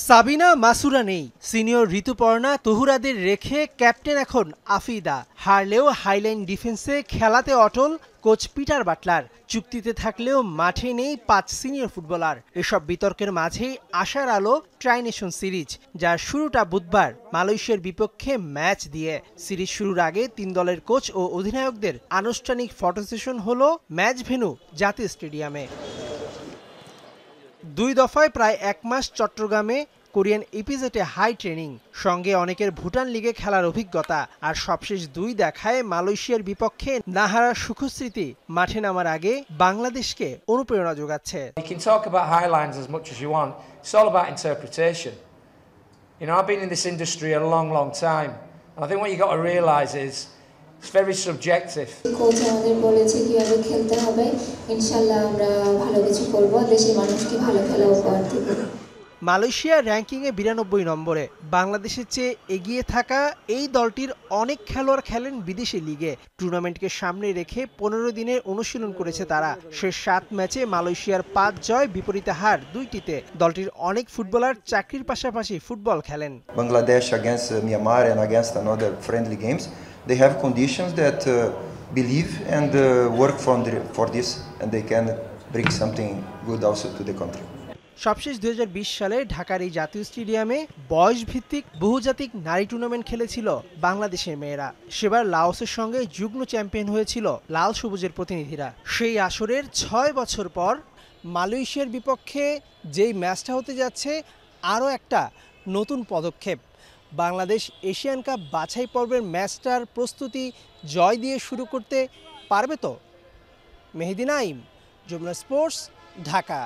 সাবিনা মাসুরা নেই, সিনিয়র ঋতুপর্ণা তহুরাদের রেখে ক্যাপ্টেন এখন আফিদা। হারলেও হাইলাইন ডিফেন্সে খেলাতে অটল কোচ পিটার বাটলার। চুক্তিতে থাকলেও মাঠে নেই 5 সিনিয়র ফুটবলার। এসব বিতর্কের মাঝেই আশার আলো ট্রাই নেশন সিরিজ, যার শুরুটা বুধবার মালয়েশিয়ার বিপক্ষে ম্যাচ দিয়ে। সিরিজ শুরুর আগে 3 দলের কোচ ও অধিনায়কদের আনুষ্ঠানিক ফটো সেশন হলো ম্যাচ ভেন্যু জাতীয় স্টেডিয়ামে। 2 দফায় প্রায় 1 মাস চট্টগ্রামে কোরিয়ান ইপিজেটে হাই ট্রেনিং, সঙ্গে অনেকের ভুটান লিগে খেলার অভিজ্ঞতা, আর সবশেষ 2 দেখায় মালয়েশিয়ার বিপক্ষে না হারার সুখস্মৃতি মাঠে নামার আগে বাংলাদেশকে অনুপ্রেরণা যোগাচ্ছে। You can talk about highlines as much as you want. It's all about interpretation. You know, I've been in this industry a long time, and I think what you got to realise is it's very subjective. Coach আমাদের বলেছে কিভাবে খেলতে হবে, ইনশাআল্লাহ আমরা ভালো কিছু করব, দেশের মানুষকে ভালো খেলা উপহার দেব। মালয়েশিয়া র্যাঙ্কিংয়ে 92 নম্বরে, বাংলাদেশের চেয়ে এগিয়ে থাকা এই দলটির অনেক খেলোয়াড় খেলেন বিদেশি লিগে। টুর্নামেন্টকে সামনে রেখে 15 দিনের অনুশীলন করেছে তারা। শেষ 7 ম্যাচে মালয়েশিয়ার 5 জয়, বিপরীতে হার 2টিতে। দলটির অনেক ফুটবলার চাকরির পাশাপাশি ফুটবল খেলেন। Bangladesh against Myanmar and against another friendly games, they have conditions that believe and work for this, and they can bring something good also to the country. সবশেষ 2020 সালে ঢাকার এই জাতীয় স্টেডিয়ামে বয়সভিত্তিক বহুজাতিক নারী টুর্নামেন্ট খেলেছিল বাংলাদেশের মেয়েরা। সেবার লাওসের সঙ্গে যুগ্ম চ্যাম্পিয়ন হয়েছিল লাল সবুজের প্রতিনিধিরা। সেই আসরের 6 বছর পর মালয়েশিয়ার বিপক্ষে যেই ম্যাচটা হতে যাচ্ছে, আরও একটা নতুন পদক্ষেপ। বাংলাদেশ এশিয়ান কাপ বাছাই পর্বের ম্যাচটার প্রস্তুতি জয় দিয়ে শুরু করতে পারবে তো? মেহেদী নাইম, যমুনা স্পোর্টস, ঢাকা।